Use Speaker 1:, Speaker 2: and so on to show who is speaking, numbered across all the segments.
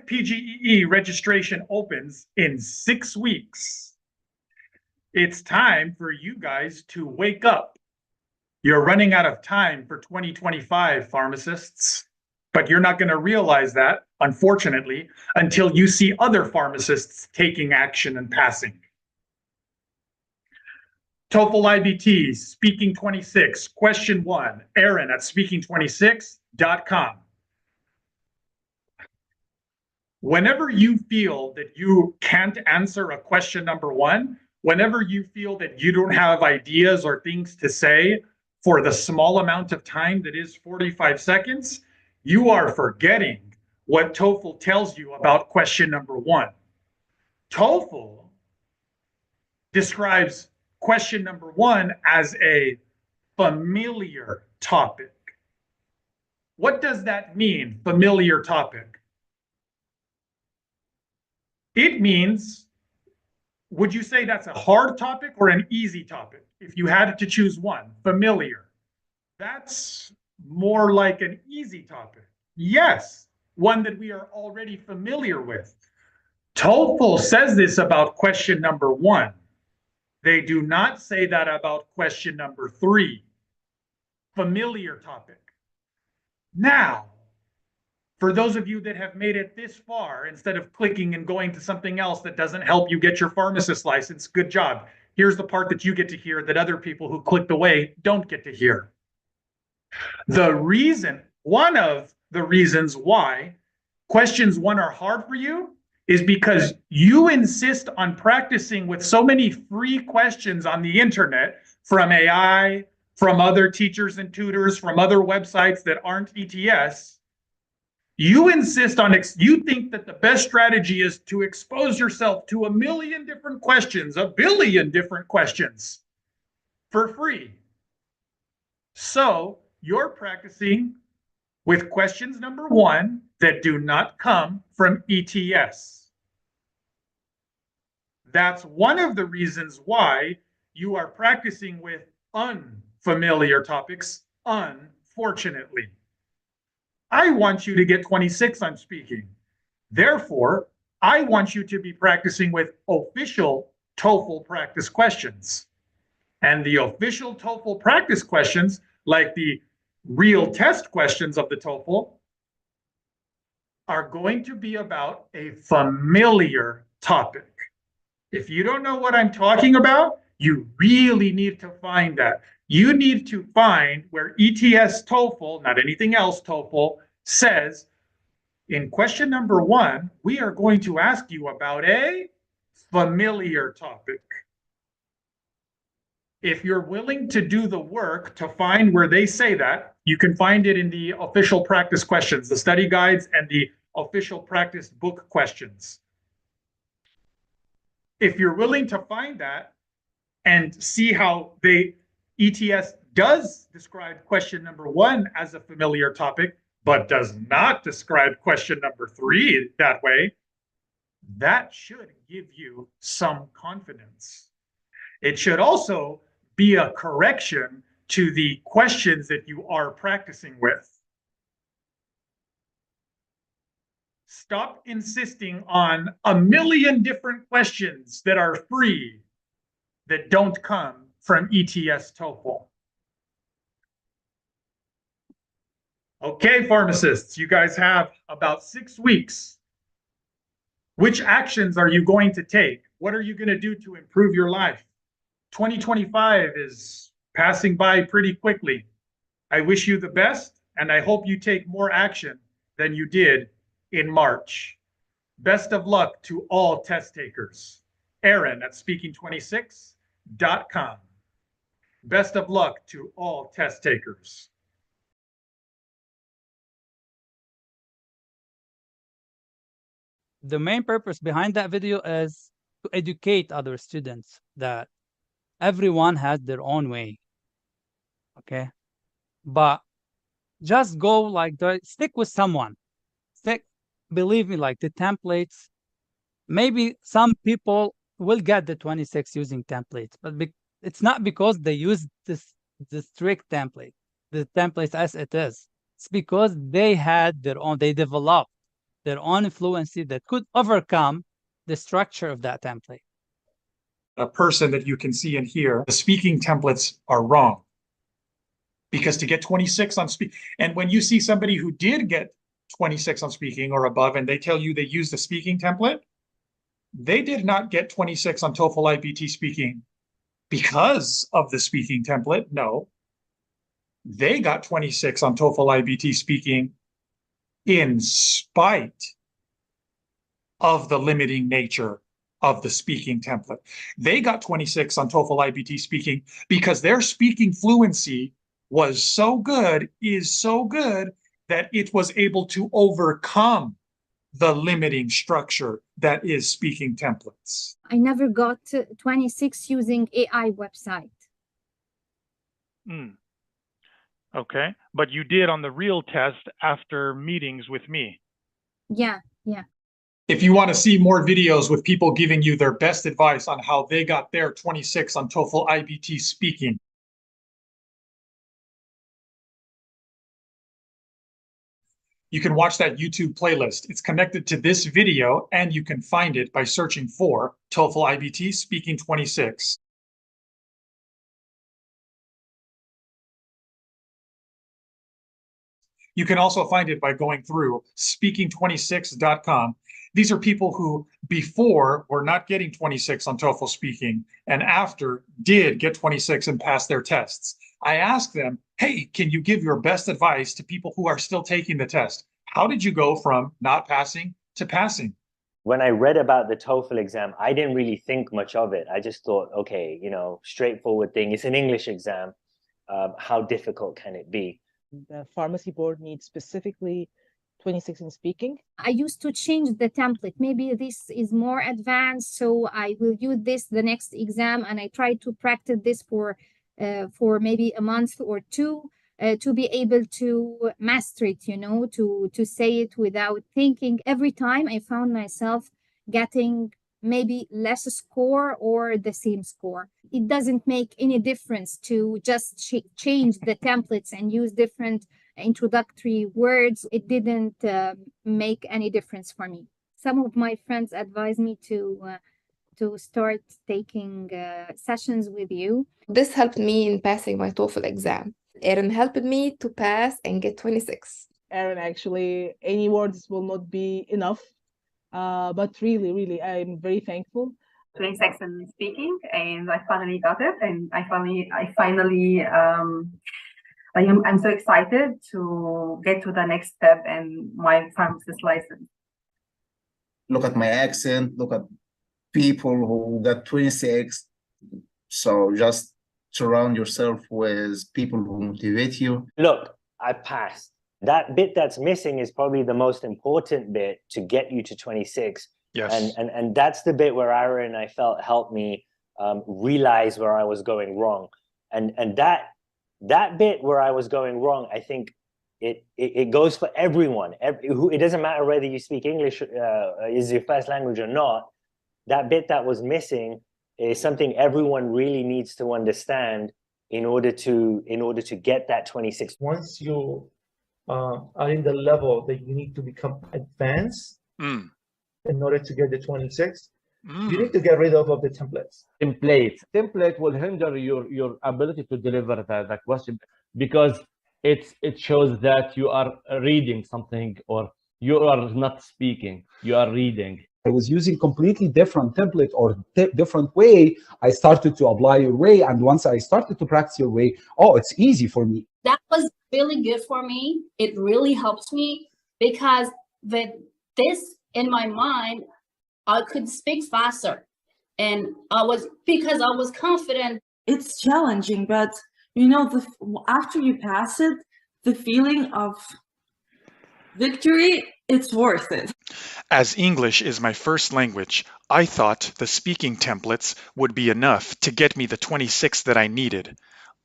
Speaker 1: public PGEE registration opens in 6 weeks. It's time for you guys to wake up. You're running out of time for 2025, pharmacists, but you're not going to realize that, unfortunately, until you see other pharmacists taking action and passing. TOEFL IBT, Speaking 26, question 1, Aaron at speaking26.com. Whenever you feel that you can't answer a question number 1, whenever you feel that you don't have ideas or things to say for the small amount of time that is 45 seconds, you are forgetting what TOEFL tells you about question number 1. TOEFL describes question number 1 as a familiar topic. What does that mean, familiar topic? It means, would you say that's a hard topic or an easy topic? If you had to choose one, familiar. That's more like an easy topic. Yes, one that we are already familiar with. TOEFL says this about question number 1. They do not say that about question number 3. Familiar topic. Now, for those of you that have made it this far, instead of clicking and going to something else that doesn't help you get your pharmacist license, good job. Here's the part that you get to hear that other people who clicked away don't get to hear. One of the reasons why questions 1 are hard for you is because you insist on practicing with so many free questions on the internet from AI, from other teachers and tutors, from other websites that aren't ETS. You insist on, you think that the best strategy is to expose yourself to 1 million different questions, 1 billion different questions for free. So you're practicing with questions number 1 that do not come from ETS. That's one of the reasons why you are practicing with unfamiliar topics, unfortunately. I want you to get 26 on speaking. Therefore, I want you to be practicing with official TOEFL practice questions. And the official TOEFL practice questions, like the real test questions of the TOEFL, are going to be about a familiar topic. If you don't know what I'm talking about, you really need to find that. You need to find where ETS TOEFL, not anything else TOEFL, says, in question number 1, we are going to ask you about a familiar topic. If you're willing to do the work to find where they say that, you can find it in the official practice questions, the study guides, and the official practice book questions. If you're willing to find that and see how ETS does describe question number 1 as a familiar topic, but does not describe question number 3 that way, that should give you some confidence. It should also be a correction to the questions that you are practicing with. Stop insisting on 1 million different questions that are free that don't come from ETS TOEFL. Okay, pharmacists, you guys have about 6 weeks. Which actions are you going to take? What are you going to do to improve your life? 2025 is passing by pretty quickly. I wish you the best, and I hope you take more action than you did in March. Best of luck to all test takers. Aaron at speaking26.com. Best of luck to all test takers.
Speaker 2: The main purpose behind that video is to educate other students that everyone has their own way. Okay? But just go like stick with someone. Believe me, like the templates, maybe some people will get the 26 using templates, but it's not because they use the strict template, the templates as it is. It's because they had their own, they developed their own fluency that could overcome the structure of that template.
Speaker 1: A person that you can see and hear, the speaking templates are wrong. Because to get 26 on speak, and when you see somebody who did get 26 on speaking or above, and they tell you they used the speaking template, they did not get 26 on TOEFL IBT speaking because of the speaking template. No, they got 26 on TOEFL IBT speaking in spite of the limiting nature of the speaking template. They got 26 on TOEFL IBT speaking because their speaking fluency was so good, is so good, that it was able to overcome the limiting structure that is speaking templates.
Speaker 3: I never got 26 using AI website.
Speaker 1: Okay, but you did on the real test after meetings with me.
Speaker 3: Yeah.
Speaker 1: If you want to see more videos with people giving you their best advice on how they got their 26 on TOEFL IBT speaking, you can watch that YouTube playlist. It's connected to this video, and you can find it by searching for TOEFL IBT Speaking 26. You can also find it by going through speaking26.com. These are people who before were not getting 26 on TOEFL speaking and after did get 26 and pass their tests. I asked them, hey, can you give your best advice to people who are still taking the test? How did you go from not passing to passing?
Speaker 4: When I read about the TOEFL exam, I didn't really think much of it. I just thought, okay, straightforward thing. It's an English exam. How difficult can it be?
Speaker 5: The pharmacy board needs specifically 26 in speaking.
Speaker 3: I used to change the template. Maybe this is more advanced, so I will use this the next exam, and I try to practice this for maybe a month or two to be able to master it, to say it without thinking. Every time I found myself getting maybe less score or the same score. It doesn't make any difference to just change the templates and use different introductory words. It didn't make any difference for me. Some of my friends advised me to start taking sessions with you.
Speaker 6: This helped me in passing my TOEFL exam. Erin helped me to pass and get 26.
Speaker 5: Erin, actually, any words will not be enough. But really, I'm very thankful.
Speaker 7: 26 in speaking, and I finally got it, and I'm so excited to get to the next step and my pharmacist license.
Speaker 8: Look at my accent, look at people who got 26. So just surround yourself with people who motivate you.
Speaker 4: Look, I passed. That bit that's missing is probably the most important bit to get you to 26.
Speaker 1: Yes.
Speaker 4: And that's the bit where Aaron, I felt, helped me realize where I was going wrong. And that bit where I was going wrong, I think it goes for everyone. It doesn't matter whether you speak English is your first language or not. That bit that was missing is something everyone really needs to understand in order to get that 26.
Speaker 9: Once you are in the level that you need to become advanced in order to get the 26, you need to get rid of the templates.
Speaker 10: Template will hinder your ability to deliver the question, because it shows that you are reading something or you are not speaking, you are reading.
Speaker 11: I was using completely different template or different way. I started to apply your way, and once I started to practice your way, it's easy for me.
Speaker 12: That was really good for me. It really helps me because with this in my mind, I could speak faster, and because I was confident.
Speaker 13: It's challenging, but after you pass it, the feeling of victory, it's worth it.
Speaker 1: As English is my first language, I thought the speaking templates would be enough to get me the 26 that I needed.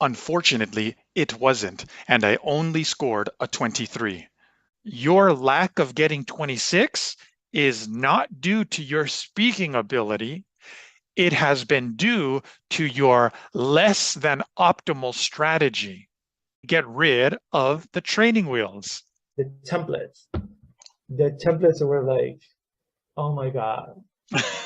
Speaker 1: Unfortunately, it wasn't, and I only scored a 23. Your lack of getting 26 is not due to your speaking ability. It has been due to your less than optimal strategy. Get rid of the training wheels.
Speaker 9: The templates the templates were like, oh my God,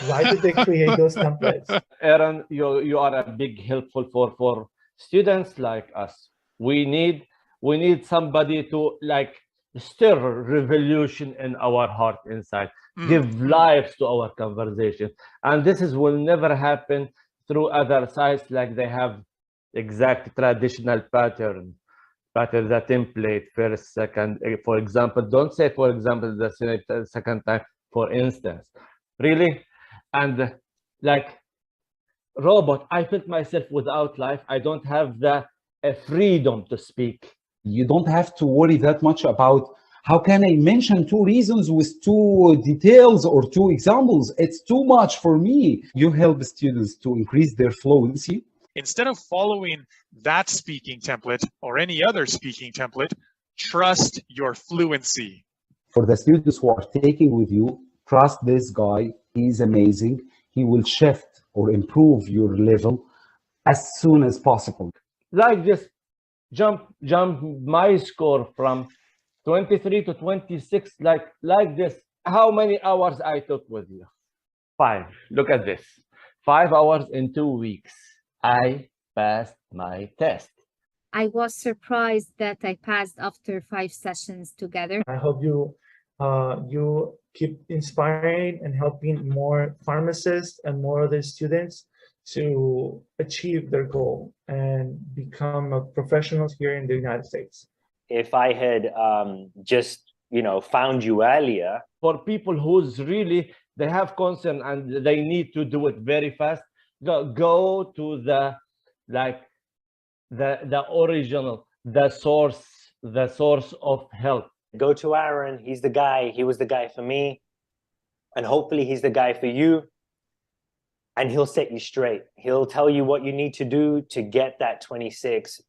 Speaker 9: why did they create those templates?
Speaker 10: Aaron, you are a big helpful for students like us. We need somebody to like stir revolution in our heart inside, give life to our conversation. And this will never happen through other sites like they have exact traditional pattern, the template, first, second. For example, don't say, for example, the second time, for instance. Really? And like robot, I felt myself without life. I don't have the freedom to speak.
Speaker 11: You don't have to worry that much about how can I mention 2 reasons with 2 details or 2 examples. It's too much for me. You help students to increase their fluency.
Speaker 1: Instead of following that speaking template or any other speaking template, trust your fluency.
Speaker 11: For the students who are taking with you, trust this guy. He's amazing. He will shift or improve your level as soon as possible.
Speaker 10: Like this, jump my score from 23 to 26, like this. How many hours I took with you? 5. Look at this. 5 hours in 2 weeks. I passed my test.
Speaker 3: I was surprised that I passed after 5 sessions together.
Speaker 9: I hope you keep inspiring and helping more pharmacists and more other students to achieve their goal and become a professional here in the United States.
Speaker 4: If I had just, found you earlier.
Speaker 10: For people who's really, they have concern and they need to do it very fast, go to the original, the source of help.
Speaker 4: Go to Aaron. He's the guy. He was the guy for me. And hopefully he's the guy for you. And he'll set you straight. He'll tell you what you need to do to get that 26